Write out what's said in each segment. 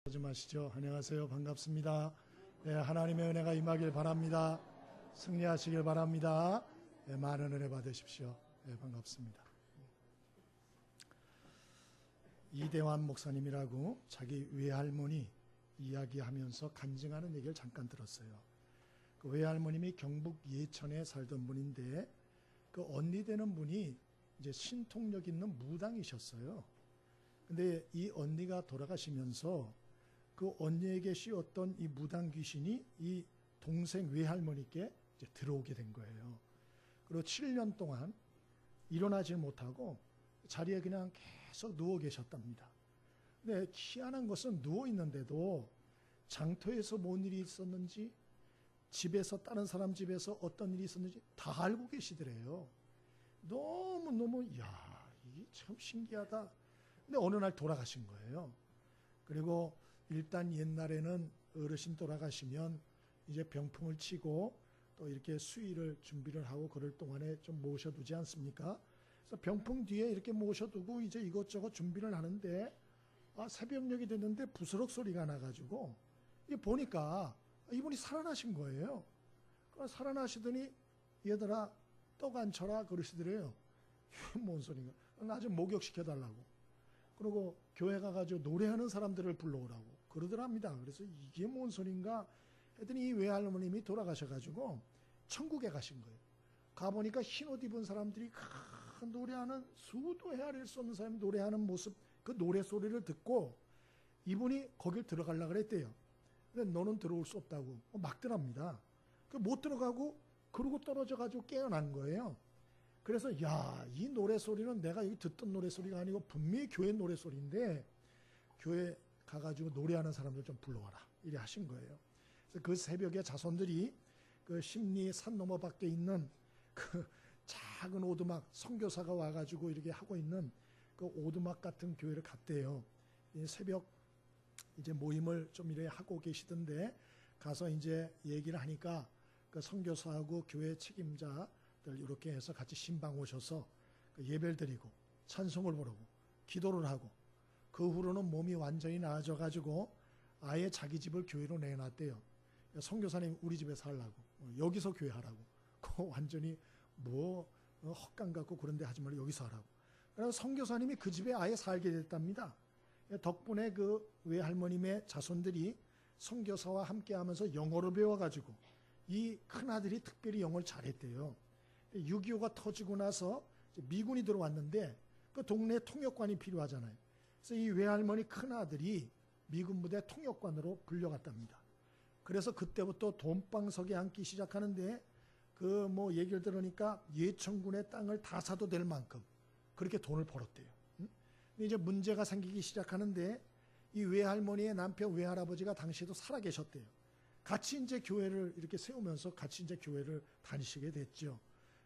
하지 마시죠. 안녕하세요. 반갑습니다. 네, 하나님의 은혜가 임하길 바랍니다. 승리하시길 바랍니다. 네, 많은 은혜 받으십시오. 네, 반갑습니다. 이대환 목사님이라고 자기 외할머니 이야기하면서 간증하는 얘기를 잠깐 들었어요. 그 외할머님이 경북 예천에 살던 분인데 그 언니 되는 분이 이제 신통력 있는 무당이셨어요. 근데 이 언니가 돌아가시면서 그 언니에게 씌웠던 이 무당 귀신이 이 동생 외할머니께 이제 들어오게 된 거예요. 그리고 7년 동안 일어나질 못하고 자리에 그냥 계속 누워 계셨답니다. 근데 희한한 것은 누워 있는데도 장터에서 뭔 일이 있었는지, 집에서 다른 사람 집에서 어떤 일이 있었는지 다 알고 계시더래요. 너무너무 이야, 이게 참 신기하다. 근데 어느 날 돌아가신 거예요. 그리고 일단 옛날에는 어르신 돌아가시면 이제 병풍을 치고 또 이렇게 수의를 준비를 하고 그럴 동안에 좀 모셔두지 않습니까? 그래서 병풍 뒤에 이렇게 모셔두고 이제 이것저것 준비를 하는데 새벽녘이 됐는데 부스럭 소리가 나가지고 보니까 이분이 살아나신 거예요. 살아나시더니 얘들아 떡 안 쳐라 그러시더래요. 뭔 소리인가? 나 좀 목욕시켜달라고. 그리고 교회 가가지고 노래하는 사람들을 불러오라고 그러더랍니다. 그래서 이게 뭔 소린가 했더니 이 외할머님이 돌아가셔가지고 천국에 가신 거예요. 가보니까 흰옷 입은 사람들이 노래하는 수도 헤아릴 수 없는 사람이 노래하는 모습, 그 노래 소리를 듣고 이분이 거길 들어가려고 그랬대요. 근데 너는 들어올 수 없다고 막더랍니다. 못 들어가고 그러고 떨어져가지고 깨어난 거예요. 그래서 이 노래 소리는 내가 여기 듣던 노래 소리가 아니고 분명히 교회 노래 소리인데 교회 가가지고 노래하는 사람들 좀 불러와라 이래 하신 거예요. 그래서 그 새벽에 자손들이 그 심리 산 너머 밖에 있는 그 작은 오두막 선교사가 와가지고 이렇게 하고 있는 그 오두막 같은 교회를 갔대요. 새벽 이제 모임을 좀 이래 하고 계시던데 가서 이제 얘기를 하니까 그 선교사하고 교회 책임자 이렇게 해서 같이 신방 오셔서 예배를 드리고 찬송을 부르고 기도를 하고 그 후로는 몸이 완전히 나아져가지고 아예 자기 집을 교회로 내놨대요. 선교사님 우리 집에 살라고 여기서 교회 하라고 완전히 헛간 같고 그런 데 하지 말고 여기서 하라고. 그래서 선교사님이 그 집에 아예 살게 됐답니다. 덕분에 그 외할머님의 자손들이 선교사와 함께 하면서 영어를 배워가지고 이 큰아들이 특별히 영어를 잘했대요. 6.25가 터지고 나서 미군이 들어왔는데 그 동네 통역관이 필요하잖아요. 그래서 이 외할머니 큰아들이 미군 부대 통역관으로 불려갔답니다. 그래서 그때부터 돈방석에 앉기 시작하는데 얘기를 들으니까 예천군의 땅을 다 사도 될 만큼 그렇게 돈을 벌었대요. 근데 이제 문제가 생기기 시작하는데 이 외할머니의 남편 외할아버지가 당시에도 살아계셨대요. 같이 이제 교회를 이렇게 세우면서 같이 이제 교회를 다니시게 됐죠.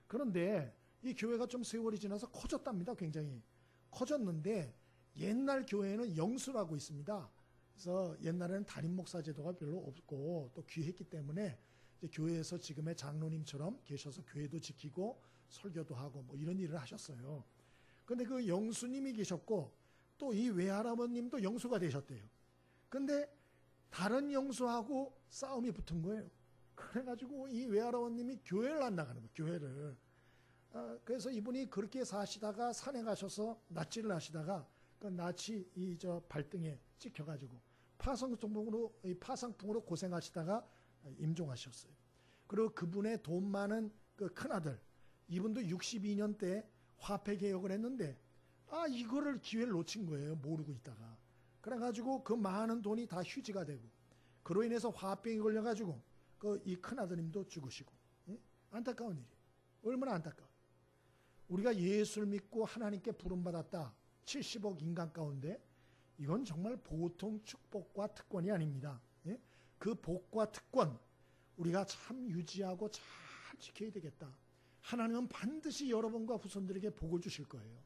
그런데 이 교회가 좀 세월이 지나서 커졌답니다. 굉장히 커졌는데 옛날 교회는 영수라고 있습니다. 그래서 옛날에는 담임 목사 제도가 별로 없고 또 귀했기 때문에 이제 교회에서 지금의 장로님처럼 계셔서 교회도 지키고 설교도 하고 이런 일을 하셨어요. 그런데 그 영수님이 계셨고 또 이 외할아버님도 영수가 되셨대요. 근데 다른 영수하고 싸움이 붙은 거예요. 그래가지고 이 외할아버님이 교회를 안 나가는 거예요. 교회를. 그래서 이분이 그렇게 사시다가 산에 가셔서 낫지를 하시다가 그 낫이 발등에 찍혀가지고 파상풍으로 고생하시다가 임종하셨어요. 그리고 그분의 돈 많은 그 큰아들 이분도 62년 때 화폐 개혁을 했는데 이거를 기회를 놓친 거예요. 모르고 있다가. 그래가지고 그 많은 돈이 다 휴지가 되고 그로 인해서 화병이 걸려가지고 이 큰아드님도 죽으시고 안타까운 일이에요. 얼마나 안타까워요. 우리가 예수를 믿고 하나님께 부름받았다. 70억 인간 가운데 이건 정말 보통 축복과 특권이 아닙니다. 그 복과 특권 우리가 참 유지하고 잘 지켜야 되겠다. 하나님은 반드시 여러분과 후손들에게 복을 주실 거예요.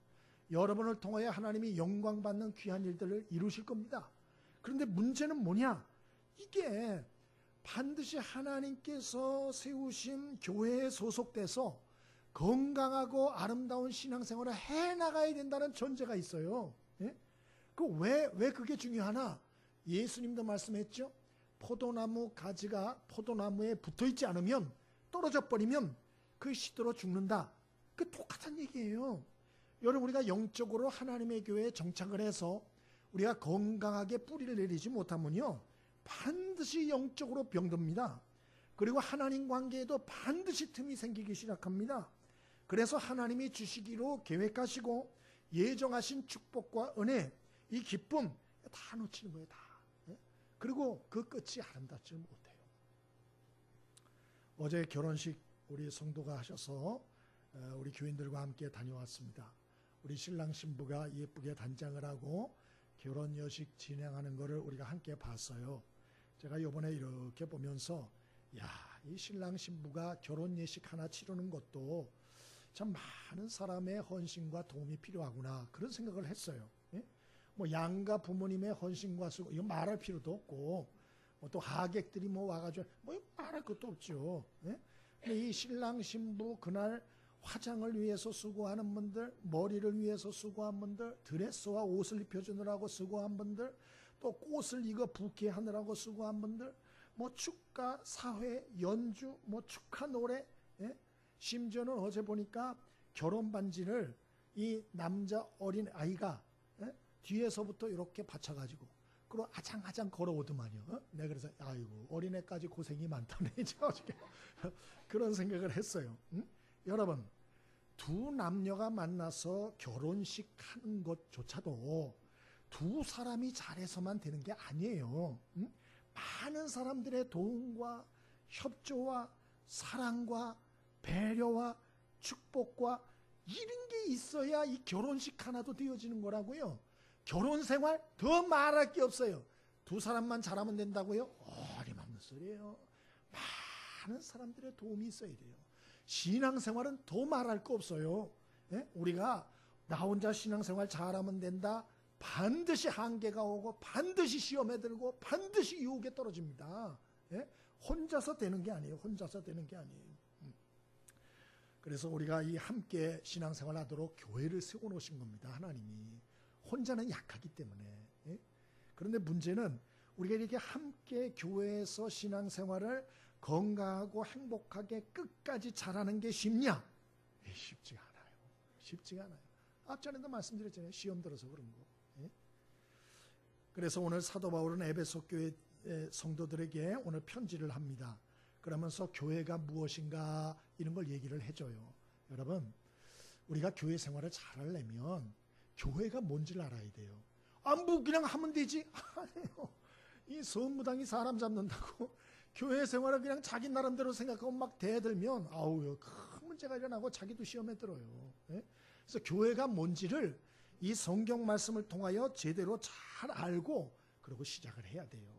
여러분을 통하여 하나님이 영광받는 귀한 일들을 이루실 겁니다. 그런데 문제는 뭐냐? 이게 반드시 하나님께서 세우신 교회에 소속돼서 건강하고 아름다운 신앙생활을 해나가야 된다는 전제가 있어요. 왜 그게 중요하나? 예수님도 말씀했죠. 포도나무 가지가 포도나무에 붙어있지 않으면, 떨어져 버리면 그 시들어 죽는다. 그 똑같은 얘기예요. 여러분, 우리가 영적으로 하나님의 교회에 정착을 해서 우리가 건강하게 뿌리를 내리지 못하면요, 반드시 영적으로 병듭니다. 그리고 하나님 관계에도 반드시 틈이 생기기 시작합니다. 그래서 하나님이 주시기로 계획하시고 예정하신 축복과 은혜, 이 기쁨 다 놓치는 거예요. 다. 그리고 그 끝이 아름답지 못해요. 어제 결혼식 우리 성도가 하셔서 우리 교인들과 함께 다녀왔습니다. 우리 신랑 신부가 예쁘게 단장을 하고 결혼 여식 진행하는 것을 우리가 함께 봤어요. 제가 이번에 이렇게 보면서 이 신랑 신부가 결혼 예식 하나 치르는 것도 참 많은 사람의 헌신과 도움이 필요하구나, 그런 생각을 했어요. 뭐 양가 부모님의 헌신과 수고, 이거 말할 필요도 없고, 또 하객들이 와가지고 말할 것도 없죠. 근데 이 신랑 신부 그날 화장을 위해서 수고하는 분들, 머리를 위해서 수고한 분들, 드레스와 옷을 입혀주느라고 수고한 분들, 또 꽃을 이거 부케하느라고 수고한 분들, 축가, 사회, 연주, 축하 노래, 심지어는 어제 보니까 결혼 반지를 이 남자 어린 아이가 뒤에서부터 이렇게 받쳐가지고 그리고 아장아장 걸어오더만요. 내가 그래서 아이고, 어린애까지 고생이 많다네. 그런 생각을 했어요. 여러분, 두 남녀가 만나서 결혼식 하는 것조차도 두 사람이 잘해서만 되는 게 아니에요. 많은 사람들의 도움과 협조와 사랑과 배려와 축복과 이런 게 있어야 이 결혼식 하나도 되어지는 거라고요. 결혼 생활 더 말할 게 없어요. 두 사람만 잘하면 된다고요? 어림없는 소리예요. 많은 사람들의 도움이 있어야 돼요. 신앙생활은 더 말할 거 없어요. 우리가 나 혼자 신앙생활 잘하면 된다, 반드시 한계가 오고 반드시 시험에 들고 반드시 유혹에 떨어집니다. 혼자서 되는 게 아니에요. 혼자서 되는 게 아니에요. 그래서 우리가 이 함께 신앙생활 하도록 교회를 세워놓으신 겁니다. 하나님이. 혼자는 약하기 때문에. 그런데 문제는 우리가 이렇게 함께 교회에서 신앙생활을 건강하고 행복하게 끝까지 잘하는 게 쉽냐? 쉽지가 않아요. 쉽지가 않아요. 앞전에도 말씀드렸잖아요. 시험 들어서 그런 거. 그래서 오늘 사도 바울은 에베소 교회 성도들에게 오늘 편지를 합니다. 그러면서 교회가 무엇인가 이런 걸 얘기를 해줘요. 여러분, 우리가 교회 생활을 잘하려면 교회가 뭔지를 알아야 돼요. 그냥 하면 되지? 아니에요. 이 선무당이 사람 잡는다고 교회 생활을 그냥 자기 나름대로 생각하고 막 대들면 큰 문제가 일어나고 자기도 시험에 들어요. 그래서 교회가 뭔지를 이 성경 말씀을 통하여 제대로 잘 알고 그리고 시작을 해야 돼요.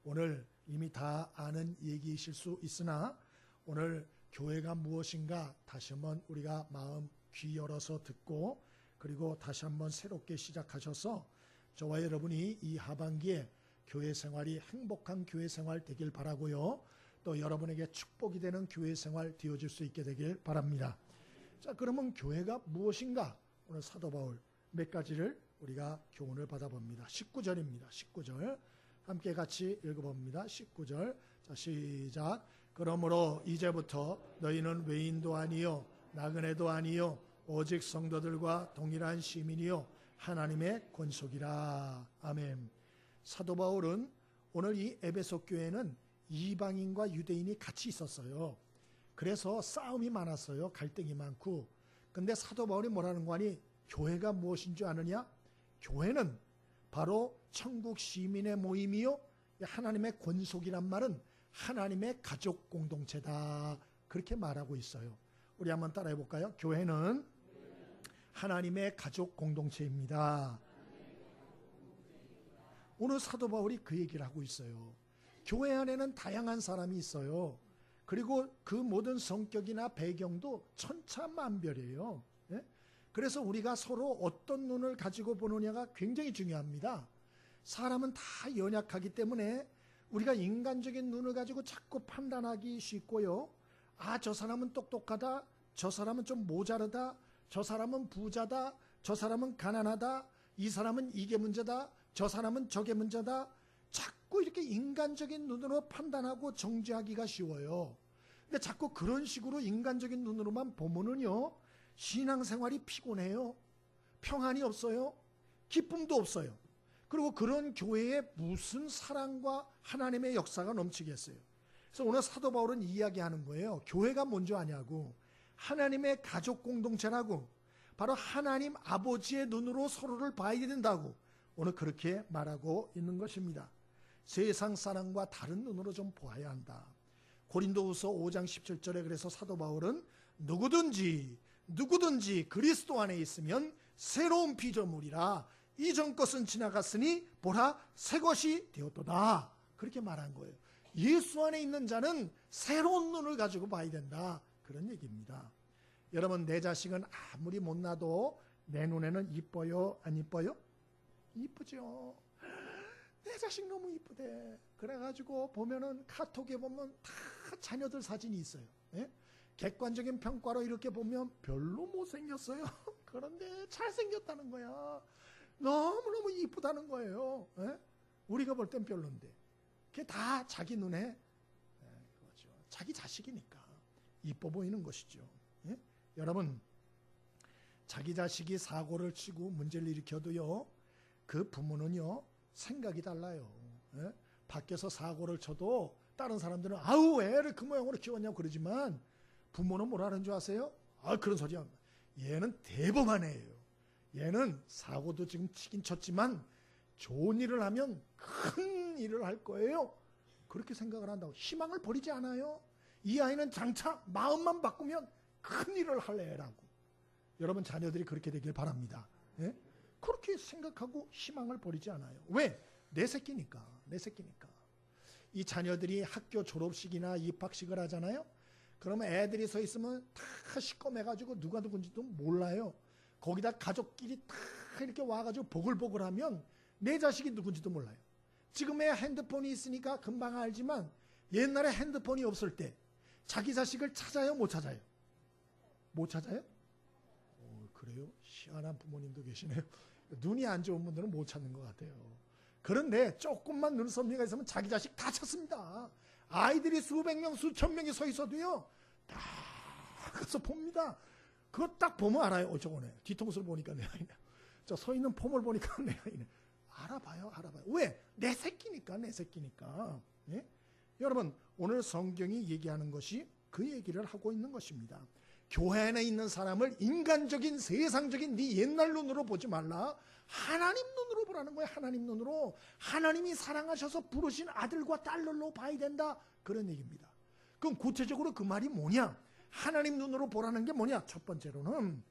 오늘 이미 다 아는 얘기이실 수 있으나 오늘 교회가 무엇인가 다시 한번 우리가 마음 귀 열어서 듣고 그리고 다시 한번 새롭게 시작하셔서 저와 여러분이 이 하반기에 교회 생활이 행복한 교회 생활 되길 바라고요. 또 여러분에게 축복이 되는 교회 생활 되어질 수 있게 되길 바랍니다. 자, 그러면 교회가 무엇인가? 오늘 사도 바울 몇 가지를 우리가 교훈을 받아봅니다. 19절입니다. 19절 함께 같이 읽어봅니다. 19절 자, 시작. 그러므로 이제부터 너희는 외인도 아니요 나그네도 아니요 오직 성도들과 동일한 시민이요 하나님의 권속이라. 아멘. 사도 바울은 오늘 이 에베소 교회는 이방인과 유대인이 같이 있었어요. 그래서 싸움이 많았어요. 갈등이 많고. 근데 사도 바울이 뭐라는 거 아니? 교회가 무엇인 줄 아느냐? 교회는 바로 천국 시민의 모임이요 하나님의 권속이란 말은 하나님의 가족 공동체다, 그렇게 말하고 있어요. 우리 한번 따라해 볼까요? 교회는 하나님의 가족 공동체입니다. 오늘 사도 바울이 그 얘기를 하고 있어요. 교회 안에는 다양한 사람이 있어요. 그리고 그 모든 성격이나 배경도 천차만별이에요. 그래서 우리가 서로 어떤 눈을 가지고 보느냐가 굉장히 중요합니다. 사람은 다 연약하기 때문에 우리가 인간적인 눈을 가지고 자꾸 판단하기 쉽고요. 저 사람은 똑똑하다, 저 사람은 좀 모자르다, 저 사람은 부자다, 저 사람은 가난하다, 이 사람은 이게 문제다, 저 사람은 저게 문제다. 인간적인 눈으로 판단하고 정죄하기가 쉬워요. 근데 자꾸 그런 식으로 인간적인 눈으로만 보면은요, 신앙생활이 피곤해요. 평안이 없어요. 기쁨도 없어요. 그리고 그런 교회에 무슨 사랑과 하나님의 역사가 넘치겠어요. 그래서 오늘 사도 바울은 이야기하는 거예요. 교회가 뭔지 아냐고. 하나님의 가족 공동체라고. 바로 하나님 아버지의 눈으로 서로를 봐야 된다고. 오늘 그렇게 말하고 있는 것입니다. 세상 사람과 다른 눈으로 좀 보아야 한다. 고린도후서 5장 17절에 그래서 사도 바울은 누구든지 그리스도 안에 있으면 새로운 피조물이라 이전 것은 지나갔으니 보라 새 것이 되었도다. 그렇게 말한 거예요. 예수 안에 있는 자는 새로운 눈을 가지고 봐야 된다. 그런 얘기입니다. 여러분, 내 자식은 아무리 못나도 내 눈에는 이뻐요? 안 이뻐요? 이쁘죠. 내 자식 너무 이쁘대. 그래가지고 보면은 카톡에 보면 다 자녀들 사진이 있어요. 예? 객관적인 평가로 이렇게 보면 별로 못생겼어요. 그런데 잘생겼다는 거야. 너무너무 이쁘다는 거예요. 예? 우리가 볼 땐 별론데. 그게 다 자기 눈에 그거죠. 자기 자식이니까 이뻐 보이는 것이죠. 예? 여러분, 자기 자식이 사고를 치고 문제를 일으켜도요, 그 부모는요 생각이 달라요. 예? 밖에서 사고를 쳐도 다른 사람들은 아우 애를 그 모양으로 키웠냐고 그러지만 부모는 뭐라는 줄 아세요? 아, 그런 소리야. 얘는 대범한 애예요. 얘는 사고도 지금 치긴 쳤지만 좋은 일을 하면 큰 일을 할 거예요. 그렇게 생각을 한다고. 희망을 버리지 않아요. 이 아이는 장차 마음만 바꾸면 큰 일을 할 애라고. 여러분, 자녀들이 그렇게 되길 바랍니다. 예? 그렇게 생각하고 희망을 버리지 않아요. 왜? 내 새끼니까. 내 새끼니까. 이 자녀들이 학교 졸업식이나 입학식을 하잖아요. 그러면 애들이 서 있으면 다 시꺼매가지고 누가 누군지도 몰라요. 거기다 가족끼리 다 이렇게 와가지고 보글보글하면 내 자식이 누군지도 몰라요. 지금의 핸드폰이 있으니까 금방 알지만 옛날에 핸드폰이 없을 때 자기 자식을 찾아요? 못 찾아요? 못 찾아요? 그래요? 희한한 부모님도 계시네요. 눈이 안 좋은 분들은 못 찾는 것 같아요. 그런데 조금만 눈썹미가 있으면 자기 자식 다 찾습니다. 아이들이 수백 명, 수천 명이 서 있어도요, 다 가서 봅니다. 그거 딱 보면 알아요. 저거네. 뒤통수를 보니까 내 아이네. 저 서 있는 폼을 보니까 내 아이네. 알아봐요. 왜? 내 새끼니까. 예? 여러분, 오늘 성경이 얘기하는 것이 그 얘기를 하고 있는 것입니다. 교회 안에 있는 사람을 인간적인 세상적인 네 옛날 눈으로 보지 말라. 하나님 눈으로 보라는 거예요. 하나님 눈으로. 하나님이 사랑하셔서 부르신 아들과 딸로 봐야 된다. 그런 얘기입니다. 그럼 구체적으로 그 말이 뭐냐? 하나님 눈으로 보라는 게 뭐냐? 첫 번째로는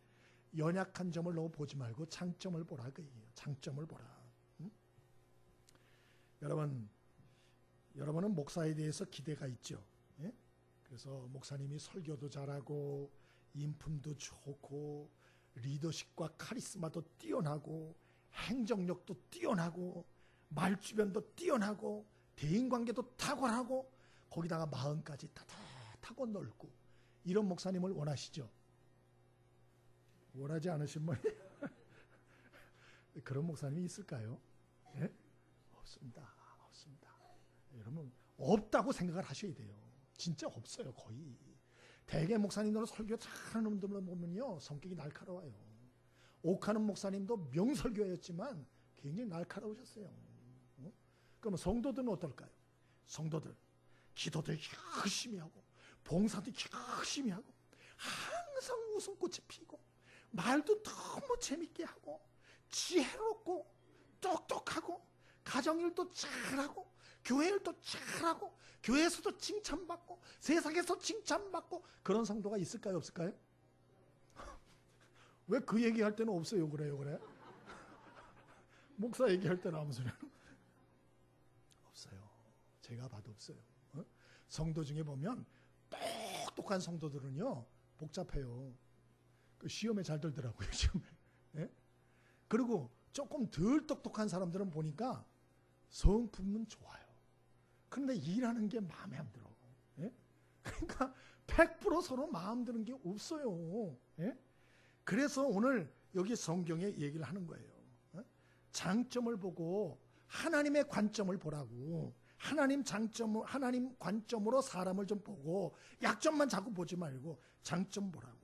연약한 점을 너무 보지 말고 장점을 보라. 그 얘기예요. 장점을 보라. 응? 여러분은 목사에 대해서 기대가 있죠. 예? 그래서 목사님이 설교도 잘하고 인품도 좋고 리더십과 카리스마도 뛰어나고 행정력도 뛰어나고 말주변도 뛰어나고 대인관계도 탁월하고 거기다가 마음까지 따뜻하고 넓고 이런 목사님을 원하시죠? 원하지 않으신 분이 그런 목사님이 있을까요? 네? 없습니다. 여러분, 없다고 생각을 하셔야 돼요. 진짜 없어요. 거의. 대개 목사님들은 설교 잘하는 분들 보면요, 성격이 날카로워요. 옥하는 목사님도 명설교였지만 굉장히 날카로우셨어요. 그럼 성도들은 어떨까요? 성도들 기도도 열심히 하고 봉사도 열심히 하고 항상 웃음꽃이 피고 말도 너무 재밌게 하고 지혜롭고 똑똑하고 가정일도 잘하고 교회일도 잘하고 교회에서도 칭찬받고 세상에서 칭찬받고 그런 성도가 있을까요? 없을까요? 왜 그 얘기할 때는 없어요? 그래? 목사 얘기할 때는 아무 소리는 없어요. 제가 봐도 없어요. 성도 중에 보면 똑똑한 성도들은요 복잡해요. 그 시험에 잘 들더라고요. 시험에. 예? 그리고 조금 덜 똑똑한 사람들은 보니까 성품은 좋아요. 그런데 일하는 게 마음에 안 들어. 예? 그러니까 100% 서로 마음 드는 게 없어요. 예? 그래서 오늘 여기 성경에 얘기를 하는 거예요. 장점을 보고 하나님의 관점을 보라고. 하나님 관점으로 사람을 좀 보고 약점만 자꾸 보지 말고 장점 보라고.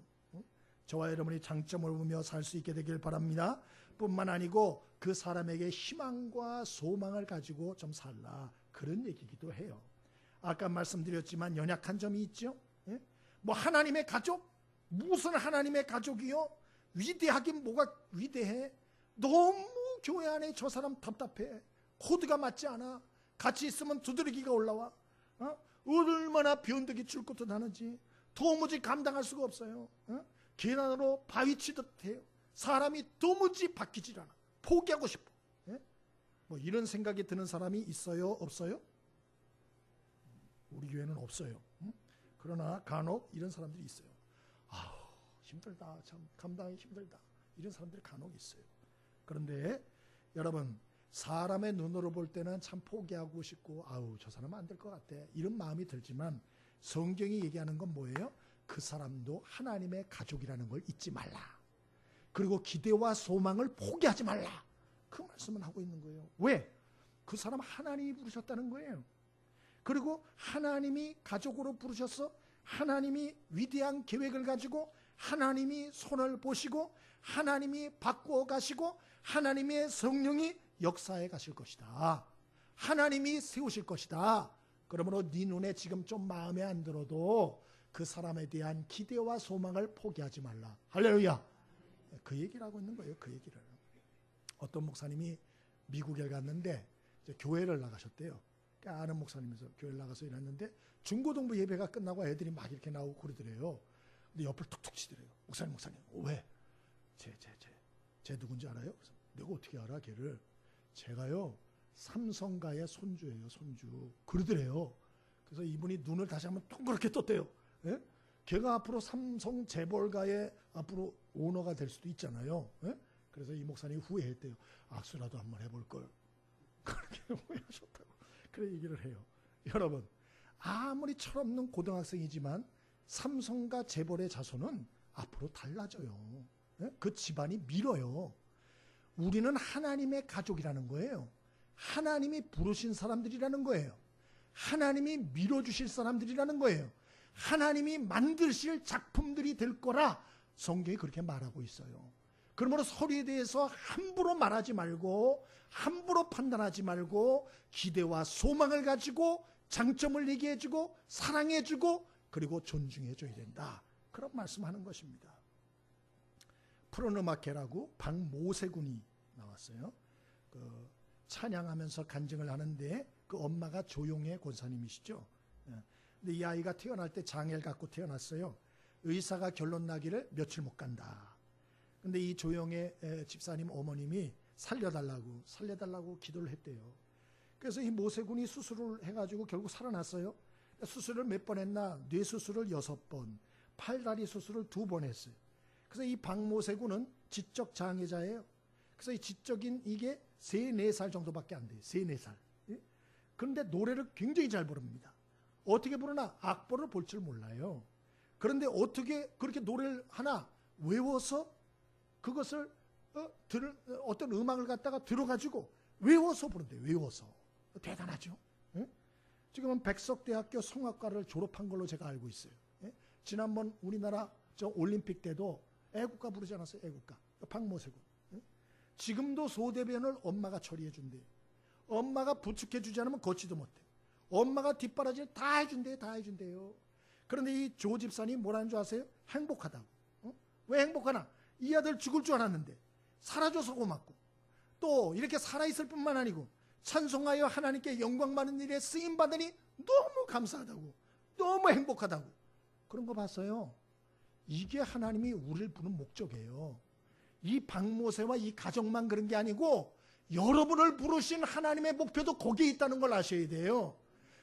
저와 여러분이 장점을 보며 살 수 있게 되길 바랍니다. 뿐만 아니고 그 사람에게 희망과 소망을 가지고 좀 살라, 그런 얘기기도 해요. 아까 말씀드렸지만 연약한 점이 있죠. 뭐 하나님의 가족? 무슨 하나님의 가족이요? 위대하긴 뭐가 위대해? 너무 교회 안에 저 사람 답답해. 코드가 맞지 않아. 같이 있으면 두드러기가 올라와. 얼마나 변덕이 줄 것도 나는지 도무지 감당할 수가 없어요. 계단으로 바위 치듯 해요. 사람이 도무지 바뀌질 않아. 포기하고 싶어. 뭐 이런 생각이 드는 사람이 있어요? 없어요? 우리 교회는 없어요. 그러나 간혹 이런 사람들이 있어요. 아우, 힘들다. 참 감당이 힘들다. 이런 사람들이 간혹 있어요. 그런데 여러분, 사람의 눈으로 볼 때는 참 포기하고 싶고 아우 저 사람은 안 될 것 같아, 이런 마음이 들지만 성경이 얘기하는 건 뭐예요? 그 사람도 하나님의 가족이라는 걸 잊지 말라. 그리고 기대와 소망을 포기하지 말라. 그 말씀을 하고 있는 거예요. 왜? 그 사람 하나님이 부르셨다는 거예요. 그리고 하나님이 가족으로 부르셔서 하나님이 위대한 계획을 가지고 하나님이 손을 보시고 하나님이 바꾸어 가시고 하나님의 성령이 역사해 가실 것이다. 하나님이 세우실 것이다. 그러므로 네 눈에 지금 좀 마음에 안 들어도 그 사람에 대한 기대와 소망을 포기하지 말라. 할렐루야. 그 얘기를 하고 있는 거예요. 그 얘기를. 어떤 목사님이 미국에 갔는데 이제 교회를 나가셨대요. 그러니까 아는 목사님에서 교회를 나가서 일했는데 중고등부 예배가 끝나고 애들이 막 이렇게 나오고 그러더래요. 근데 옆을 툭툭 치더래요. 목사님 왜? 쟤 누군지 알아요? 그래서 내가 어떻게 알아 걔를? 제가요 삼성가의 손주예요. 손주. 그러더래요. 그래서 이분이 눈을 다시 한번 동그랗게 떴대요. 예? 걔가 앞으로 삼성 재벌가의 앞으로 오너가 될 수도 있잖아요. 예? 그래서 이 목사님이 후회했대요. 악수라도 한번 해볼 걸. 그렇게 후회하셨다고 그래 얘기를 해요. 여러분, 아무리 철없는 고등학생이지만 삼성가 재벌의 자손은 앞으로 달라져요. 예? 그 집안이 밀어요. 우리는 하나님의 가족이라는 거예요. 하나님이 부르신 사람들이라는 거예요. 하나님이 밀어주실 사람들이라는 거예요. 하나님이 만드실 작품들이 될 거라 성경이 그렇게 말하고 있어요. 그러므로 서류에 대해서 함부로 말하지 말고 함부로 판단하지 말고 기대와 소망을 가지고 장점을 얘기해주고 사랑해주고 그리고 존중해줘야 된다. 그런 말씀하는 것입니다. 프로노마케라고 박모세 군이 나왔어요. 그 찬양하면서 간증을 하는데 그 엄마가 조용해 권사님이시죠. 근데 이 아이가 태어날 때 장애를 갖고 태어났어요. 의사가 결론 나기를 며칠 못 간다. 근데 이 조용해 집사님 어머님이 살려달라고 기도를 했대요. 그래서 이 모세군이 수술을 해가지고 결국 살아났어요. 수술을 몇 번 했나? 뇌수술을 6번, 팔다리 수술을 2번 했어요. 그래서 이 박모세군은 지적 장애자예요. 그래서 이 지적인 이게 3, 4살 정도밖에 안 돼요. 3, 4살. 그런데 노래를 굉장히 잘 부릅니다. 어떻게 부르나? 악보를 볼 줄 몰라요. 그런데 어떻게 그렇게 노래를 하나 외워서 그것을 어떤 음악을 갖다가 들어가지고 외워서 부른대요. 외워서. 대단하죠. 지금은 백석대학교 성악과를 졸업한 걸로 제가 알고 있어요. 지난번 우리나라 올림픽 때도 애국가 부르지 않았어요? 애국가. 박모세군. 지금도 소대변을 엄마가 처리해 준대요. 엄마가 부축해 주지 않으면 걷지도 못해. 엄마가 뒷바라지 다 해준대요. 그런데 이 조 집사님 뭐라는 줄 아세요? 행복하다고. 왜 행복하나? 이 아들 죽을 줄 알았는데 살아줘서 고맙고 또 이렇게 살아있을 뿐만 아니고 찬송하여 하나님께 영광 받는 일에 쓰임받으니 너무 감사하다고, 너무 행복하다고. 그런 거 봤어요. 이게 하나님이 우리를 부른 목적이에요. 이 박모세와 이 가정만 그런 게 아니고 여러분을 부르신 하나님의 목표도 거기에 있다는 걸 아셔야 돼요.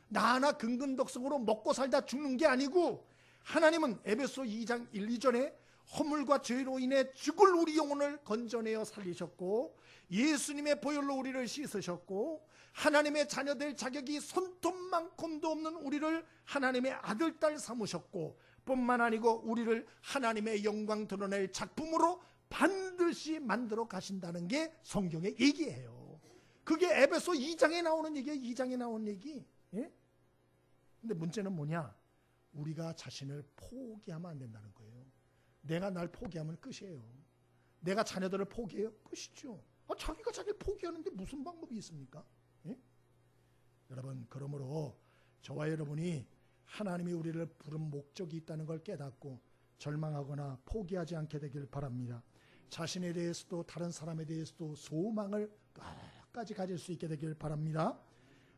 나 하나 근근덕성으로 먹고 살다 죽는 게 아니고 하나님은 에베소 2장 1, 2절에 허물과 죄로 인해 죽을 우리 영혼을 건져내어 살리셨고 예수님의 보혈로 우리를 씻으셨고 하나님의 자녀될 자격이 손톱만큼도 없는 우리를 하나님의 아들, 딸 삼으셨고 뿐만 아니고 우리를 하나님의 영광 드러낼 작품으로 반드시 만들어 가신다는 게 성경의 얘기예요. 그게 에베소 2장에 나오는 얘기예요. 2장에 나오는 얘기. 예? 근데 문제는 뭐냐? 우리가 자신을 포기하면 안 된다는 거예요. 내가 날 포기하면 끝이에요. 내가 자녀들을 포기해요? 끝이죠. 자기가 자기를 포기하는데 무슨 방법이 있습니까? 예? 여러분, 그러므로 저와 여러분이 하나님이 우리를 부른 목적이 있다는 걸 깨닫고 절망하거나 포기하지 않게 되길 바랍니다. 자신에 대해서도 다른 사람에 대해서도 소망을 끝까지 가질 수 있게 되길 바랍니다.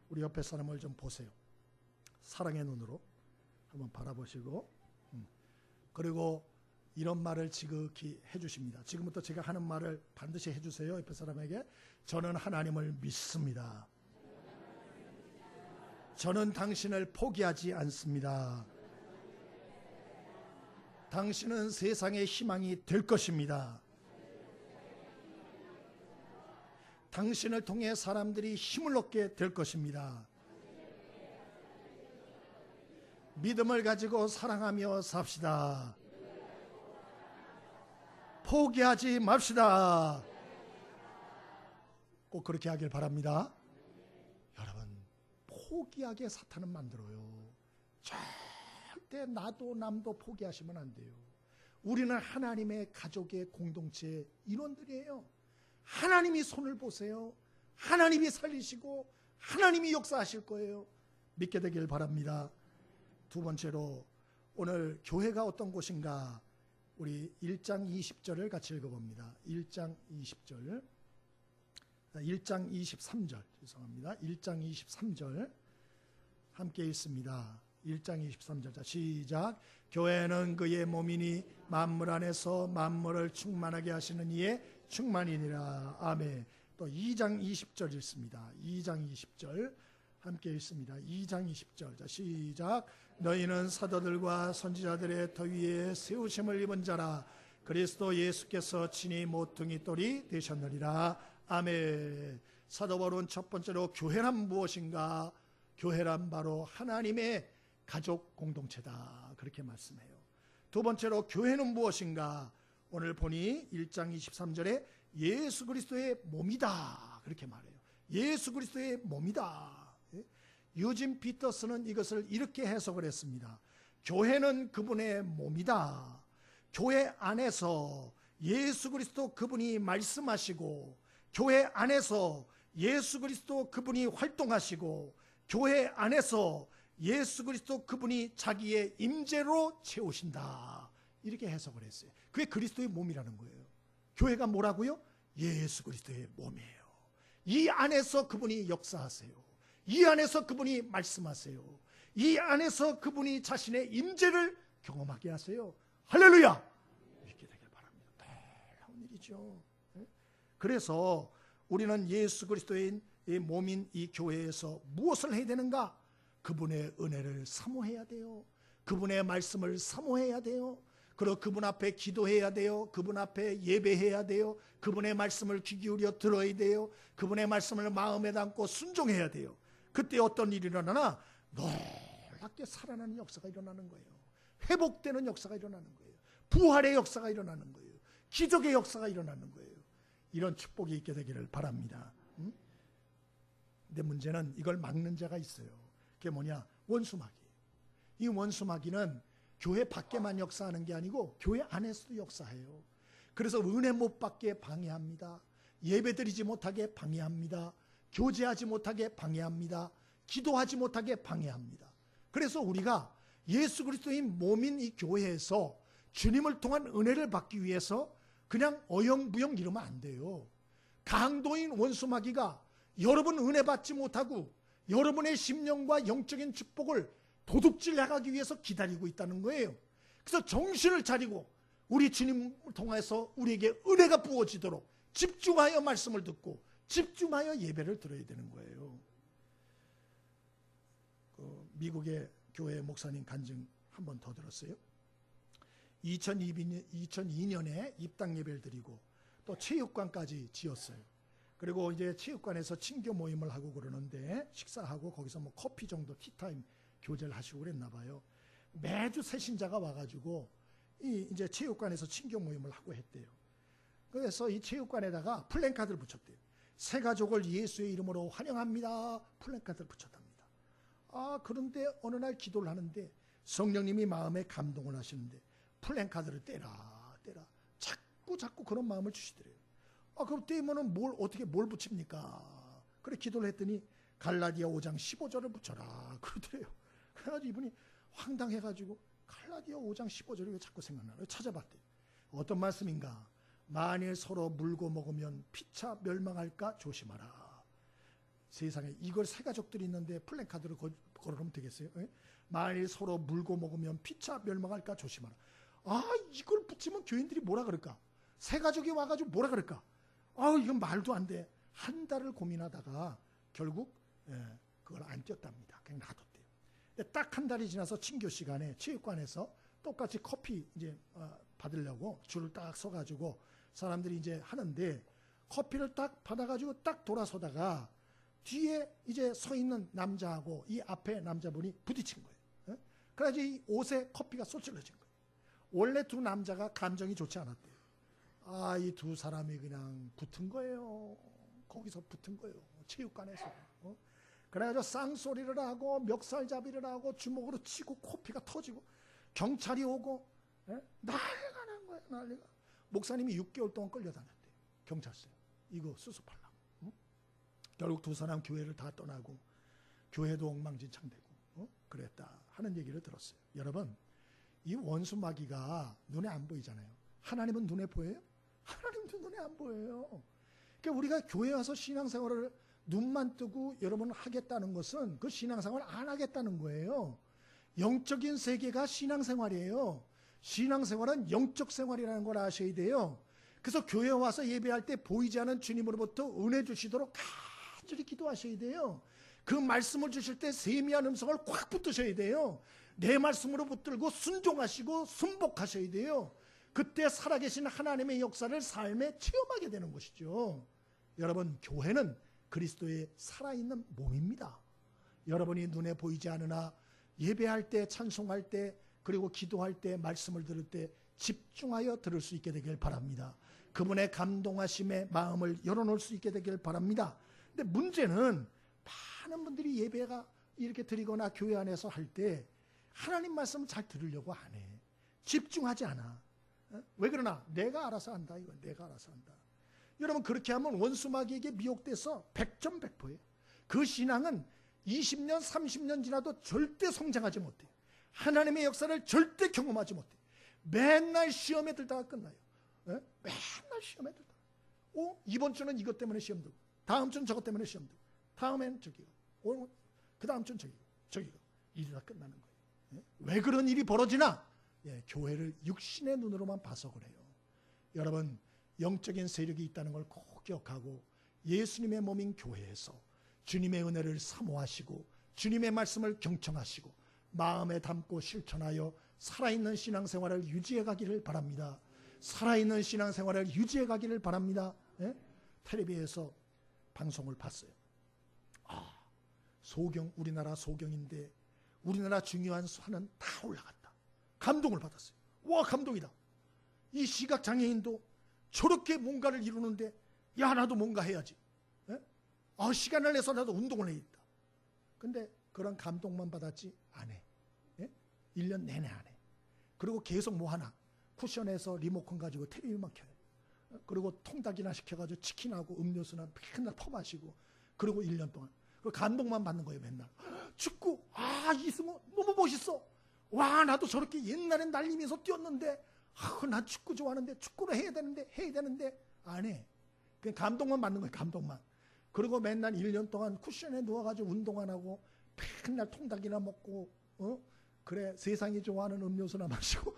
우리 옆에 사람을 좀 보세요. 사랑의 눈으로 한번 바라보시고, 그리고 이런 말을 지극히 해주십니다. 지금부터 제가 하는 말을 반드시 해주세요. 옆에 사람에게. 저는 하나님을 믿습니다. 저는 당신을 포기하지 않습니다. 당신은 세상의 희망이 될 것입니다. 당신을 통해 사람들이 힘을 얻게 될 것입니다. 믿음을 가지고 사랑하며 삽시다. 포기하지 맙시다. 꼭 그렇게 하길 바랍니다. 여러분, 포기하게 사탄은 만들어요. 절대 나도 남도 포기하시면 안 돼요. 우리는 하나님의 가족의 공동체의 인원들이에요. 하나님이 손을 보세요. 하나님이 살리시고 하나님이 역사하실 거예요. 믿게 되길 바랍니다. 두 번째로, 오늘 교회가 어떤 곳인가, 우리 1장 20절을 같이 읽어봅니다. 1장 20절, 1장 23절, 죄송합니다. 1장 23절 함께 읽습니다. 1장 23절, 자, 시작. 교회는 그의 몸이니 만물 안에서 만물을 충만하게 하시는 이의 충만이니라. 아멘. 또 2장 20절 읽습니다. 2장 20절 함께 읽습니다. 2장 20절, 자, 시작. 너희는 사도들과 선지자들의 터 위에 세우심을 입은 자라. 그리스도 예수께서 친히 모퉁이 돌이 되셨느니라. 아멘. 사도 바울은 첫 번째로 교회란 무엇인가? 교회란 바로 하나님의 가족 공동체다, 그렇게 말씀해요. 두 번째로 교회는 무엇인가? 오늘 보니 1장 23절에 예수 그리스도의 몸이다, 그렇게 말해요. 예수 그리스도의 몸이다. 유진 피터스는 이것을 이렇게 해석을 했습니다. 교회는 그분의 몸이다. 교회 안에서 예수 그리스도 그분이 말씀하시고, 교회 안에서 예수 그리스도 그분이 활동하시고, 교회 안에서 예수 그리스도 그분이 자기의 임재로 채우신다, 이렇게 해석을 했어요. 그게 그리스도의 몸이라는 거예요. 교회가 뭐라고요? 예수 그리스도의 몸이에요. 이 안에서 그분이 역사하세요. 이 안에서 그분이 말씀하세요. 이 안에서 그분이 자신의 임재를 경험하게 하세요. 할렐루야! 믿게 되길 바랍니다. 놀라운 일이죠. 그래서 우리는 예수 그리스도의 몸인 이 교회에서 무엇을 해야 되는가? 그분의 은혜를 사모해야 돼요. 그분의 말씀을 사모해야 돼요. 그리고 그분 앞에 기도해야 돼요. 그분 앞에 예배해야 돼요. 그분의 말씀을 귀 기울여 들어야 돼요. 그분의 말씀을 마음에 담고 순종해야 돼요. 그때 어떤 일이 일어나나? 놀랍게 살아나는 역사가 일어나는 거예요. 회복되는 역사가 일어나는 거예요. 부활의 역사가 일어나는 거예요. 기적의 역사가 일어나는 거예요. 이런 축복이 있게 되기를 바랍니다. 근데 문제는 이걸 막는 자가 있어요. 그게 뭐냐? 원수마귀. 이 원수마귀는 교회 밖에만 역사하는 게 아니고 교회 안에서도 역사해요. 그래서 은혜 못 받게 방해합니다. 예배드리지 못하게 방해합니다. 교제하지 못하게 방해합니다. 기도하지 못하게 방해합니다. 그래서 우리가 예수 그리스도의 몸인 이 교회에서 주님을 통한 은혜를 받기 위해서 그냥 어영부영 이러면 안 돼요. 강도인 원수마귀가 여러분 은혜 받지 못하고 여러분의 심령과 영적인 축복을 도둑질 나가기 위해서 기다리고 있다는 거예요. 그래서 정신을 차리고 우리 주님을 통해서 우리에게 은혜가 부어지도록 집중하여 말씀을 듣고 집중하여 예배를 드려야 되는 거예요. 미국의 교회 목사님 간증 한 번 더 들었어요. 2002년에 입당 예배를 드리고 또 체육관까지 지었어요. 그리고 이제 체육관에서 친교 모임을 하고 그러는데 식사하고 거기서 뭐 커피 정도 티타임 교제를 하시고 그랬나 봐요. 매주 새 신자가 와가지고 이제 체육관에서 친교 모임을 하고 했대요. 그래서 이 체육관에다가 플랜카드를 붙였대요. 새 가족을 예수의 이름으로 환영합니다. 플래카드를 붙였답니다. 그런데 어느 날 기도를 하는데 성령님이 마음에 감동을 하시는데 플래카드를 떼라. 자꾸 그런 마음을 주시더래요. 그럼 떼면은 뭘 붙입니까? 그래 기도를 했더니 갈라디아 5장 15절을 붙여라. 그러더래요. 그래가지고 이분이 황당해가지고 갈라디아 5장 15절이 왜 자꾸 생각나요? 찾아봤대요. 어떤 말씀인가? 만일 서로 물고 먹으면 피차 멸망할까 조심하라. 세상에 이걸 새 가족들이 있는데 플래카드를 걸어놓으면 되겠어요? 만일 서로 물고 먹으면 피차 멸망할까 조심하라. 이걸 붙이면 교인들이 뭐라 그럴까? 새 가족이 와가지고 뭐라 그럴까? 이건 말도 안 돼. 한 달을 고민하다가 결국 그걸 안 띄었답니다. 그냥 놔뒀대요. 딱 한 달이 지나서 친교 시간에 체육관에서 똑같이 커피 이제 받으려고 줄을 딱 서가지고 사람들이 이제 하는데 커피를 딱 받아가지고 딱 돌아서다가 뒤에 이제 서 있는 남자하고 이 앞에 남자분이 부딪힌 거예요. 그래가지고 이 옷에 커피가 쏟아진 거예요. 원래 두 남자가 감정이 좋지 않았대요. 이 두 사람이 그냥 붙은 거예요. 거기서 붙은 거예요. 체육관에서. 그래가지고 쌍소리를 하고 멱살잡이를 하고 주먹으로 치고 코피가 터지고 경찰이 오고 난리가 난 거예요. 난리가. 목사님이 6개월 동안 끌려다녔대요. 경찰서에. 이거 수습하려고. 결국 두 사람 교회를 다 떠나고 교회도 엉망진창되고 그랬다 하는 얘기를 들었어요. 여러분, 이 원수 마귀가 눈에 안 보이잖아요. 하나님은 눈에 보여요? 하나님도 눈에 안 보여요. 그러니까 우리가 교회 와서 신앙생활을 눈만 뜨고 여러분 하겠다는 것은 그 신앙생활을 안 하겠다는 거예요. 영적인 세계가 신앙생활이에요. 신앙생활은 영적 생활이라는 걸 아셔야 돼요. 그래서 교회 와서 예배할 때 보이지 않은 주님으로부터 은혜 주시도록 간절히 기도하셔야 돼요. 그 말씀을 주실 때 세미한 음성을 꽉 붙드셔야 돼요. 내 말씀으로 붙들고 순종하시고 순복하셔야 돼요. 그때 살아계신 하나님의 역사를 삶에 체험하게 되는 것이죠. 여러분, 교회는 그리스도의 살아있는 몸입니다. 여러분이 눈에 보이지 않으나 예배할 때, 찬송할 때, 그리고 기도할 때, 말씀을 들을 때 집중하여 들을 수 있게 되길 바랍니다. 그분의 감동하심에 마음을 열어놓을 수 있게 되길 바랍니다. 근데 문제는 많은 분들이 예배가 이렇게 드리거나 교회 안에서 할 때 하나님 말씀을 잘 들으려고 안 해. 집중하지 않아. 왜 그러나? 내가 알아서 한다. 이건 내가 알아서 한다. 여러분, 그렇게 하면 원수마귀에게 미혹돼서 100점 100%예요. 그 신앙은 20년 30년 지나도 절대 성장하지 못해요. 하나님의 역사를 절대 경험하지 못해요. 맨날 시험에 들다가 끝나요. 맨날 시험에 들다가. 이번 주는 이것 때문에 시험 들고, 다음 주는 저것 때문에 시험 들고, 다음엔 저기가, 그 다음 주는 저기가. 이러다 끝나는 거예요. 왜 그런 일이 벌어지나? 교회를 육신의 눈으로만 봐서 그래요. 여러분, 영적인 세력이 있다는 걸 꼭 기억하고 예수님의 몸인 교회에서 주님의 은혜를 사모하시고 주님의 말씀을 경청하시고 마음에 담고 실천하여 살아있는 신앙생활을 유지해 가기를 바랍니다. 살아있는 신앙생활을 유지해 가기를 바랍니다. 텔레비에서 방송을 봤어요. 우리나라 소경인데 우리나라 중요한 산은 다 올라갔다. 감동을 받았어요. 와, 감동이다. 이 시각장애인도 저렇게 뭔가를 이루는데 나도 뭔가 해야지. 시간을 내서 나도 운동을 해야겠다. 근데 그런 감동만 받았지 안 해. 1년 내내 안 해. 그리고 계속 뭐 하나 쿠션에서 리모컨 가지고 텔레비만 켜요. 그리고 통닭이나 시켜가지고 치킨하고 음료수나 맨날 퍼마시고 그리고 1년 동안 그 감동만 받는 거예요. 맨날 축구, 이승우 너무 멋있어. 와, 나도 저렇게 옛날엔 날리면서 뛰었는데 난 축구 좋아하는데 축구를 해야 되는데 안 해. 그냥 감동만 받는 거예요. 감동만. 그리고 맨날 1년 동안 쿠션에 누워가지고 운동 안 하고 맨날 통닭이나 먹고 그래 세상이 좋아하는 음료수나 마시고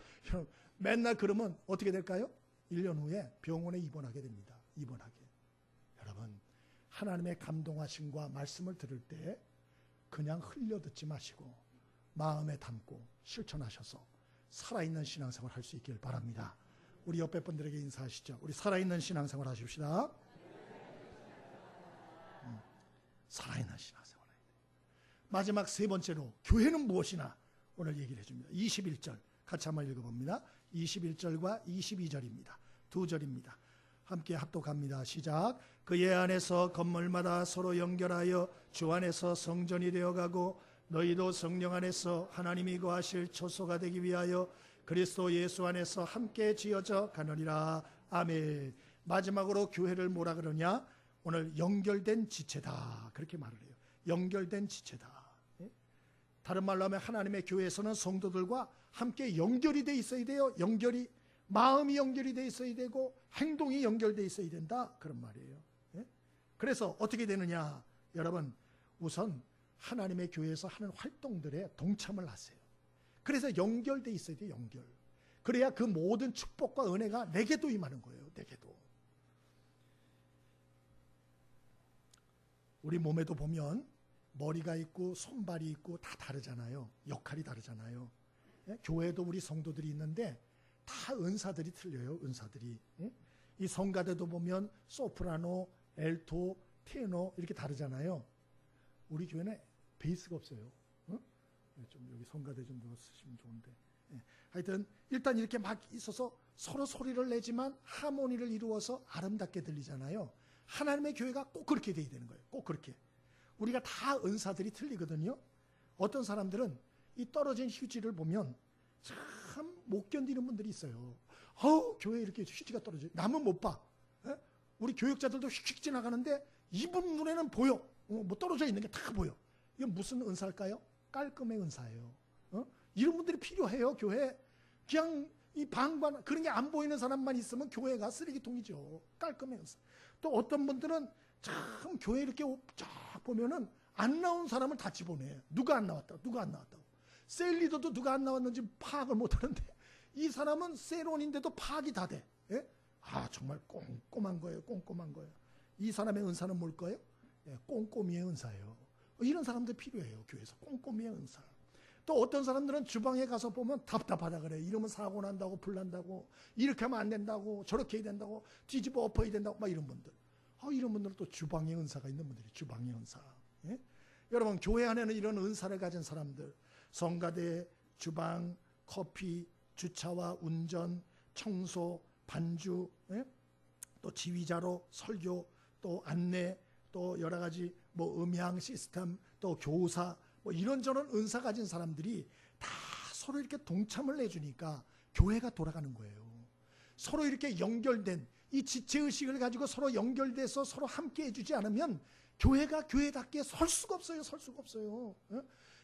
맨날 그러면 어떻게 될까요? 1년 후에 병원에 입원하게 됩니다. 입원하게. 여러분, 하나님의 감동하심과 말씀을 들을 때 그냥 흘려듣지 마시고 마음에 담고 실천하셔서 살아있는 신앙생활 할 수 있길 바랍니다. 우리 옆에 분들에게 인사하시죠. 우리 살아있는 신앙생활 하십시다. 살아있는 신앙생활. 마지막 세 번째로 교회는 무엇이나 오늘 얘기를 해줍니다. 21절 같이 한번 읽어봅니다. 21절과 22절입니다. 두 절입니다. 함께 합독합니다. 시작. 그의 안에서 건물마다 서로 연결하여 주 안에서 성전이 되어가고 너희도 성령 안에서 하나님이 거하실 처소가 되기 위하여 그리스도 예수 안에서 함께 지어져 가느니라. 아멘. 마지막으로 교회를 뭐라 그러냐? 오늘 연결된 지체다, 그렇게 말을 해요. 연결된 지체다. 다른 말로 하면 하나님의 교회에서는 성도들과 함께 연결이 돼 있어야 돼요. 연결이, 마음이 연결이 돼 있어야 되고 행동이 연결돼 있어야 된다, 그런 말이에요. 그래서 어떻게 되느냐? 여러분, 우선 하나님의 교회에서 하는 활동들에 동참을 하세요. 그래서 연결돼 있어야 돼요. 연결. 그래야 그 모든 축복과 은혜가 내게도 임하는 거예요. 내게도. 우리 몸에도 보면 머리가 있고 손발이 있고 다 다르잖아요. 역할이 다르잖아요. 교회에도 우리 성도들이 있는데 다 은사들이 틀려요. 은사들이. 이 성가대도 보면 소프라노, 엘토, 테너 이렇게 다르잖아요. 우리 교회는 베이스가 없어요. 좀 여기 성가대 좀 넣어쓰시면 좋은데. 하여튼 일단 이렇게 막 있어서 서로 소리를 내지만 하모니를 이루어서 아름답게 들리잖아요. 하나님의 교회가 꼭 그렇게 돼야 되는 거예요. 꼭 그렇게. 우리가 다 은사들이 틀리거든요. 어떤 사람들은 이 떨어진 휴지를 보면 참 못 견디는 분들이 있어요. 교회에 이렇게 휴지가 떨어져요. 남은 못 봐. 우리 교육자들도 휙휙 지나가는데 이분 눈에는 보여. 뭐 떨어져 있는 게 다 보여. 이건 무슨 은사일까요? 깔끔의 은사예요. 이런 분들이 필요해요. 교회. 그냥 이 방관 그런 게 안 보이는 사람만 있으면 교회가 쓰레기통이죠. 깔끔의 은사. 또 어떤 분들은 참 교회 이렇게 쫙 보면은 안 나온 사람을 다 집어내. 누가 안 나왔다고, 누가 안 나왔다고. 셀 리더도 누가 안 나왔는지 파악을 못 하는데 이 사람은 셀원인데도 파악이 다 돼. 예? 정말 꼼꼼한 거예요. 꼼꼼한 거예요. 이 사람의 은사는 뭘 거예요? 꼼꼼이의 은사예요. 이런 사람들 필요해요. 교회에서 꼼꼼이의 은사. 또 어떤 사람들은 주방에 가서 보면 답답하다 그래. 이러면 사고 난다고, 불 난다고, 이렇게 하면 안 된다고, 저렇게 해야 된다고, 뒤집어 엎어야 된다고, 막 이런 분들. 이런 분들은 또 주방의 은사가 있는 분들이 주방의 은사. 예? 여러분, 교회 안에는 이런 은사를 가진 사람들, 성가대, 주방, 커피, 주차와 운전, 청소, 반주, 예? 또 지휘자로 설교, 또 안내, 또 여러 가지 뭐 음향 시스템, 또 교사, 뭐 이런저런 은사 가진 사람들이 다 서로 이렇게 동참을 해주니까 교회가 돌아가는 거예요. 서로 이렇게 연결된 이 지체의식을 가지고 서로 연결돼서 서로 함께 해주지 않으면 교회가 교회답게 설 수가 없어요. 설 수가 없어요.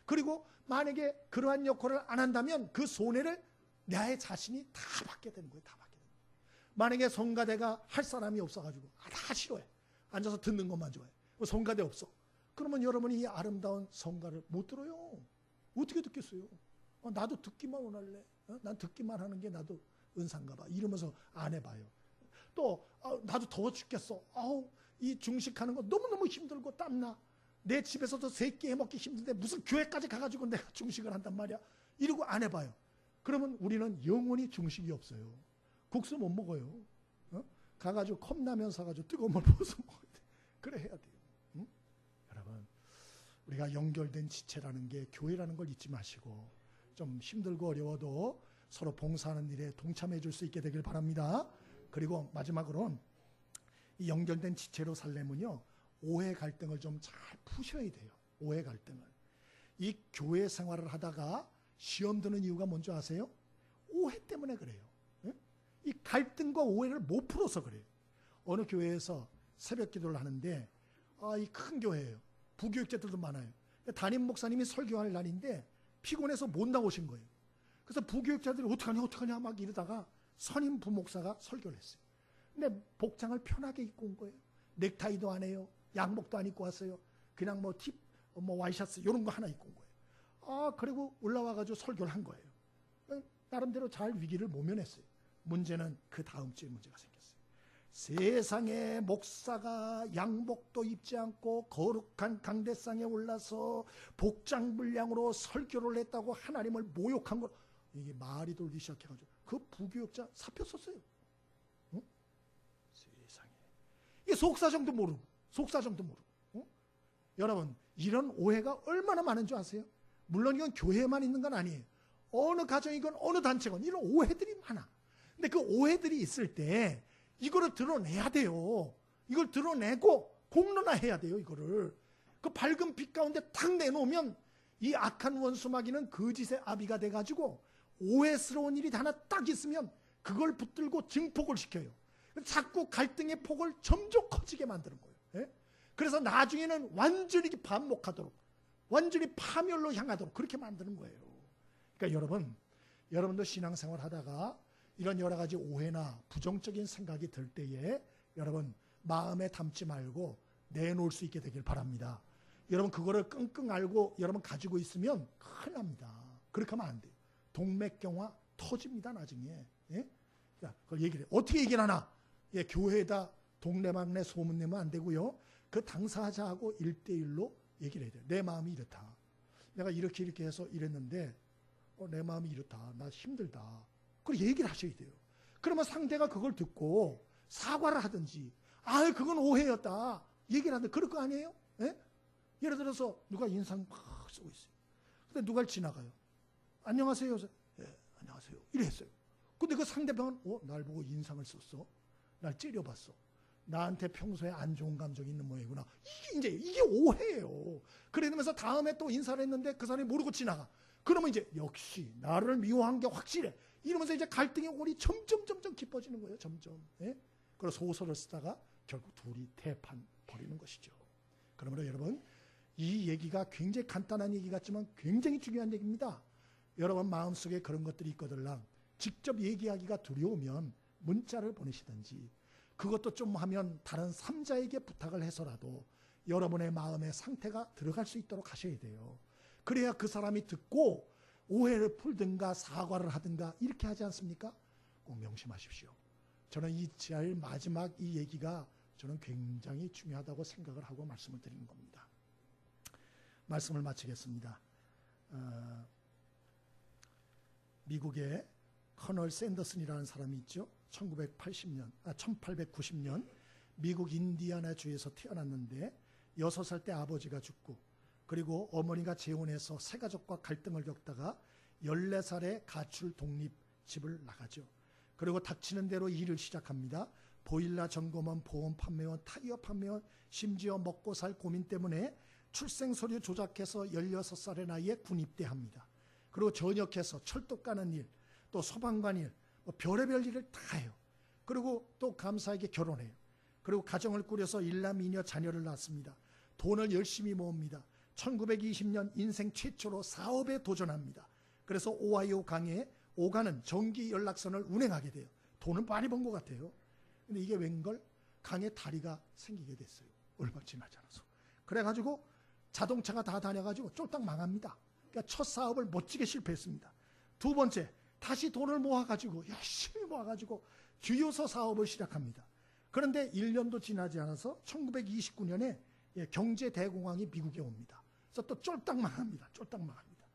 그리고 만약에 그러한 역할을 안 한다면 그 손해를 나의 자신이 다 받게 되는 거예요. 다 받게 되는 거예요. 만약에 성가대가 할 사람이 없어가지고 다 싫어해. 앉아서 듣는 것만 좋아해. 성가대 없어. 그러면 여러분이 이 아름다운 성가를 못 들어요. 어떻게 듣겠어요? 나도 듣기만 원할래. 난 듣기만 하는 게 나도 은사인가 봐. 이러면서 안 해봐요. 또 나도 더워 죽겠어. 이 중식하는 거 너무너무 힘들고 땀나. 내 집에서도 3끼 해먹기 힘든데 무슨 교회까지 가가지고 내가 중식을 한단 말이야. 이러고 안 해봐요. 그러면 우리는 영원히 중식이 없어요. 국수 못 먹어요. 가가지고 컵라면 사가지고 뜨거운 물 부어서 먹어야 돼. 그래 해야 돼요. 여러분, 우리가 연결된 지체라는 게 교회라는 걸 잊지 마시고 좀 힘들고 어려워도 서로 봉사하는 일에 동참해 줄 수 있게 되길 바랍니다. 그리고 마지막으로 이 연결된 지체로 살려면요, 오해 갈등을 좀 잘 푸셔야 돼요. 오해 갈등을. 이 교회 생활을 하다가 시험 드는 이유가 뭔지 아세요? 오해 때문에 그래요. 이 갈등과 오해를 못 풀어서 그래요. 어느 교회에서 새벽 기도를 하는데 이 큰 교회예요. 부교육자들도 많아요. 담임 목사님이 설교할 날인데 피곤해서 못 나오신 거예요. 그래서 부교육자들이 어떡하냐 막 이러다가 선임 부목사가 설교를 했어요. 근데 복장을 편하게 입고 온 거예요. 넥타이도 안 해요. 양복도 안 입고 왔어요. 그냥 와이셔츠 이런 거 하나 입고 온 거예요. 그리고 올라와가지고 설교를 한 거예요. 나름대로 잘 위기를 모면했어요. 문제는 그 다음 주에 문제가 생겼어요. 세상에 목사가 양복도 입지 않고 거룩한 강대상에 올라서 복장불량으로 설교를 했다고 하나님을 모욕한 걸, 이게 말이 돌기 시작해가지고 그 부교육자 사표 썼어요. 세상에. 이게 속사정도 모르고. 여러분, 이런 오해가 얼마나 많은 줄 아세요? 물론 이건 교회에만 있는 건 아니에요. 어느 가정이건 어느 단체건 이런 오해들이 많아. 근데 그 오해들이 있을 때 이거를 드러내야 돼요. 이걸 드러내고 공론화해야 돼요. 이거를. 그 밝은 빛 가운데 탁 내놓으면 이 악한 원수 마귀는 거짓의 아비가 돼가지고 오해스러운 일이 하나 딱 있으면 그걸 붙들고 증폭을 시켜요. 자꾸 갈등의 폭을 점점 커지게 만드는 거예요. 예? 그래서 나중에는 완전히 반목하도록, 완전히 파멸로 향하도록 그렇게 만드는 거예요. 그러니까 여러분도 신앙생활 하다가 이런 여러 가지 오해나 부정적인 생각이 들 때에 여러분 마음에 담지 말고 내놓을 수 있게 되길 바랍니다. 여러분 그거를 끙끙 앓고 여러분 가지고 있으면 큰일 납니다. 그렇게 하면 안 돼요. 동맥경화 터집니다 나중에. 예? 자, 그걸 얘기를 해. 어떻게 얘기를 하나? 예, 교회에다 동네방네 소문내면 안 되고요. 그 당사자하고 1대1로 얘기를 해야 돼요. 내 마음이 이렇다. 내가 이렇게 해서 이랬는데 내 마음이 이렇다. 나 힘들다. 그걸 얘기를 하셔야 돼요. 그러면 상대가 그걸 듣고 사과를 하든지 그건 오해였다. 얘기를 하든지 그럴 거 아니에요? 예? 예를 들어서 누가 인상 막 쓰고 있어요. 근데 누가 지나가요. 안녕하세요. 예, 안녕하세요. 이랬어요. 근데 그 상대방은 날 보고 인상을 썼어. 날 찌려봤어. 나한테 평소에 안 좋은 감정이 있는 모양이구나. 이게 오해예요. 그러면서 다음에 또 인사를 했는데 그 사람이 모르고 지나가. 그러면 이제 역시 나를 미워한 게 확실해. 이러면서 이제 갈등의 골이 점점 깊어지는 거예요. 점점. 예? 그래서 소설을 쓰다가 결국 둘이 대판 벌이는 것이죠. 그러므로 여러분 이 얘기가 굉장히 간단한 얘기 같지만 굉장히 중요한 얘기입니다. 여러분 마음속에 그런 것들이 있거들랑 직접 얘기하기가 두려우면 문자를 보내시든지 그것도 좀 하면 다른 3자에게 부탁을 해서라도 여러분의 마음의 상태가 들어갈 수 있도록 하셔야 돼요. 그래야 그 사람이 듣고 오해를 풀든가 사과를 하든가 이렇게 하지 않습니까? 꼭 명심하십시오. 저는 이 제일 마지막 이 얘기가 저는 굉장히 중요하다고 생각을 하고 말씀을 드리는 겁니다. 말씀을 마치겠습니다. 미국의 커널 샌더슨이라는 사람이 있죠. 1890년 미국 인디아나 주에서 태어났는데 6살 때 아버지가 죽고 그리고 어머니가 재혼해서 새가족과 갈등을 겪다가 14살에 가출 독립 집을 나가죠. 그리고 닥치는 대로 일을 시작합니다. 보일러 점검원, 보험 판매원, 타이어 판매원, 심지어 먹고 살 고민 때문에 출생서류 조작해서 16살의 나이에 군입대합니다. 그리고 전역해서 철도 까는 일, 또 소방관 일, 별의별 일을 다 해요. 그리고 또 감사하게 결혼해요. 그리고 가정을 꾸려서 일남 이녀 자녀를 낳습니다. 돈을 열심히 모읍니다. 1920년 인생 최초로 사업에 도전합니다. 그래서 오하이오 강에 오가는 전기 연락선을 운행하게 돼요. 돈은 많이 번 것 같아요. 근데 이게 웬걸 강에 다리가 생기게 됐어요. 얼마 지나지 않아서. 그래가지고 자동차가 다 다녀가지고 쫄딱 망합니다. 그러니까 첫 사업을 멋지게 실패했습니다. 두 번째, 다시 돈을 모아가지고 열심히 모아가지고 주유소 사업을 시작합니다. 그런데 1년도 지나지 않아서 1929년에 경제대공황이 미국에 옵니다. 그래서 또 쫄딱 망합니다. 쫄딱 망합니다.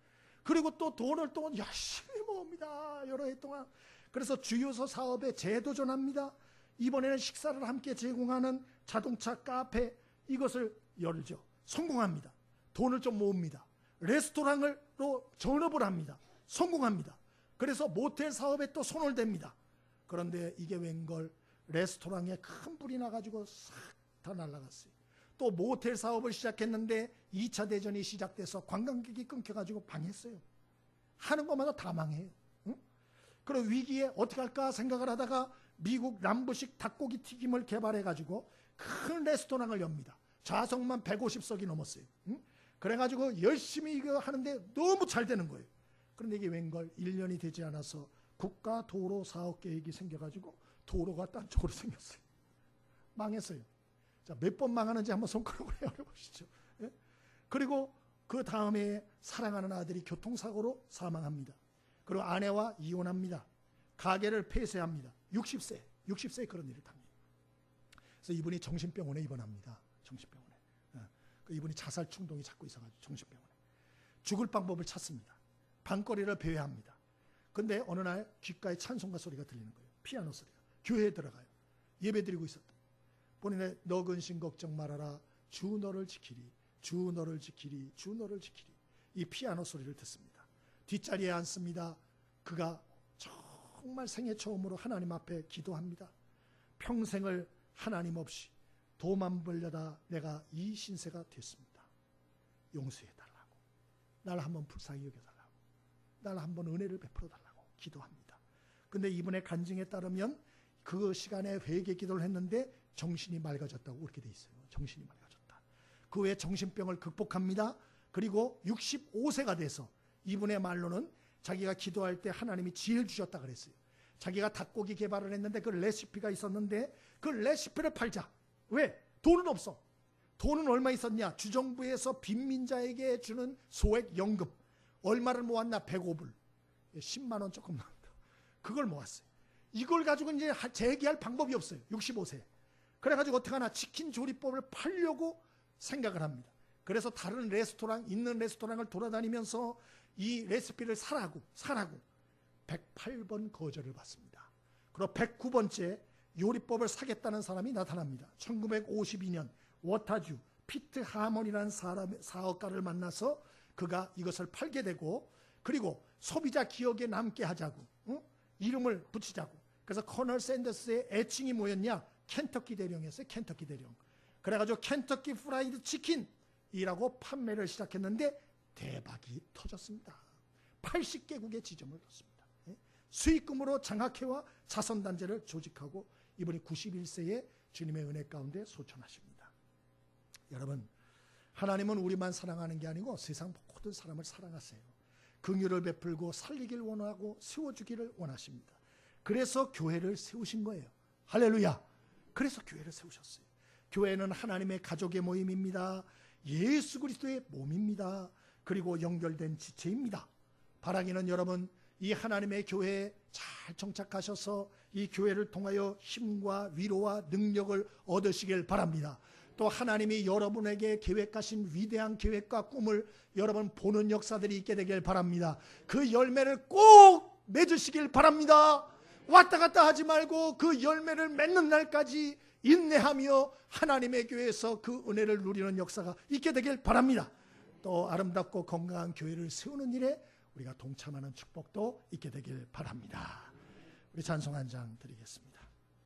그리고 또 돈을 또 열심히 모읍니다. 여러 해 동안. 그래서 주유소 사업에 재도전합니다. 이번에는 식사를 함께 제공하는 자동차 카페 이것을 열죠. 성공합니다. 돈을 좀 모읍니다. 레스토랑으로 전업을 합니다. 성공합니다. 그래서 모텔 사업에 또 손을 댑니다. 그런데 이게 웬걸 레스토랑에 큰 불이 나가지고 싹 다 날아갔어요. 또 모텔 사업을 시작했는데 2차 대전이 시작돼서 관광객이 끊겨가지고 망했어요. 하는 것마다 다 망해요. 응? 그리고 위기에 어떻게 할까 생각을 하다가 미국 남부식 닭고기 튀김을 개발해가지고 큰 레스토랑을 엽니다. 좌석만 150석이 넘었어요. 응? 그래가지고 열심히 이거 하는데 너무 잘 되는 거예요. 그런데 이게 웬걸 1년이 되지 않아서 국가 도로 사업 계획이 생겨가지고 도로가 딴 쪽으로 생겼어요. 망했어요. 자, 몇 번 망하는지 한번 손가락으로 해보시죠. 예? 그리고 그 다음에 사랑하는 아들이 교통사고로 사망합니다. 그리고 아내와 이혼합니다. 가게를 폐쇄합니다. 60세에 그런 일을 당해요. 그래서 이분이 정신병원에 입원합니다. 정신병원에. 예. 이분이 자살 충동이 자꾸 있어가지고 정신병원에. 죽을 방법을 찾습니다. 방거리를 배회합니다. 근데 어느 날 귓가에 찬송가 소리가 들리는 거예요. 피아노 소리가. 교회에 들어가요. 예배드리고 있었다. 본인의 너 근심 걱정 말아라. 주 너를 지키리. 주 너를 지키리. 주 너를 지키리. 이 피아노 소리를 듣습니다. 뒷자리에 앉습니다. 그가 정말 생애 처음으로 하나님 앞에 기도합니다. 평생을 하나님 없이 돈만 벌려다 내가 이 신세가 됐습니다. 용서해달라고, 날 한번 불쌍히 여겨달라고, 날 한번 은혜를 베풀어달라고 기도합니다. 근데 이분의 간증에 따르면 그 시간에 회개 기도를 했는데 정신이 맑아졌다고 그렇게 돼 있어요. 정신이 맑아졌다. 그 후에 정신병을 극복합니다. 그리고 65세가 돼서 이분의 말로는 자기가 기도할 때 하나님이 지혜를 주셨다 그랬어요. 자기가 닭고기 개발을 했는데 그 레시피가 있었는데 그 레시피를 팔자. 왜? 돈은 없어. 돈은 얼마 있었냐? 주정부에서 빈민자에게 주는 소액 연금. 얼마를 모았나? 105불. 10만 원 조금 나온다. 그걸 모았어요. 이걸 가지고 이제 재기할 방법이 없어요. 65세. 그래가지고 어떻게 하나 치킨 조리법을 팔려고 생각을 합니다. 그래서 다른 레스토랑, 있는 레스토랑을 돌아다니면서 이 레시피를 사라고 108번 거절을 받습니다. 그리고 109번째 요리법을 사겠다는 사람이 나타납니다. 1952년 워타주 피트 하먼이라는 사업가를 만나서 그가 이것을 팔게 되고, 그리고 소비자 기억에 남게 하자고, 이름을 붙이자고. 그래서 커널 샌더스의 애칭이 뭐였냐? 켄터키 대령이었어요. 켄터키 대령. 그래가지고 켄터키 프라이드 치킨이라고 판매를 시작했는데 대박이 터졌습니다. 80개국에 지점을 뒀습니다. 수익금으로 장학회와 자선단체를 조직하고 이분이 91세에 주님의 은혜 가운데 소천하십니다. 여러분, 하나님은 우리만 사랑하는 게 아니고 세상 모든 사람을 사랑하세요. 긍휼을 베풀고 살리길 원하고 세워주기를 원하십니다. 그래서 교회를 세우신 거예요. 할렐루야. 그래서 교회를 세우셨어요. 교회는 하나님의 가족의 모임입니다. 예수 그리스도의 몸입니다. 그리고 연결된 지체입니다. 바라기는 여러분, 이 하나님의 교회에 잘 정착하셔서 이 교회를 통하여 힘과 위로와 능력을 얻으시길 바랍니다. 또 하나님이 여러분에게 계획하신 위대한 계획과 꿈을 여러분 보는 역사들이 있게 되길 바랍니다. 그 열매를 꼭 맺으시길 바랍니다. 왔다 갔다 하지 말고 그 열매를 맺는 날까지 인내하며 하나님의 교회에서 그 은혜를 누리는 역사가 있게 되길 바랍니다. 또 아름답고 건강한 교회를 세우는 일에 우리가 동참하는 축복도 있게 되길 바랍니다. 우리 찬송 한 장 드리겠습니다.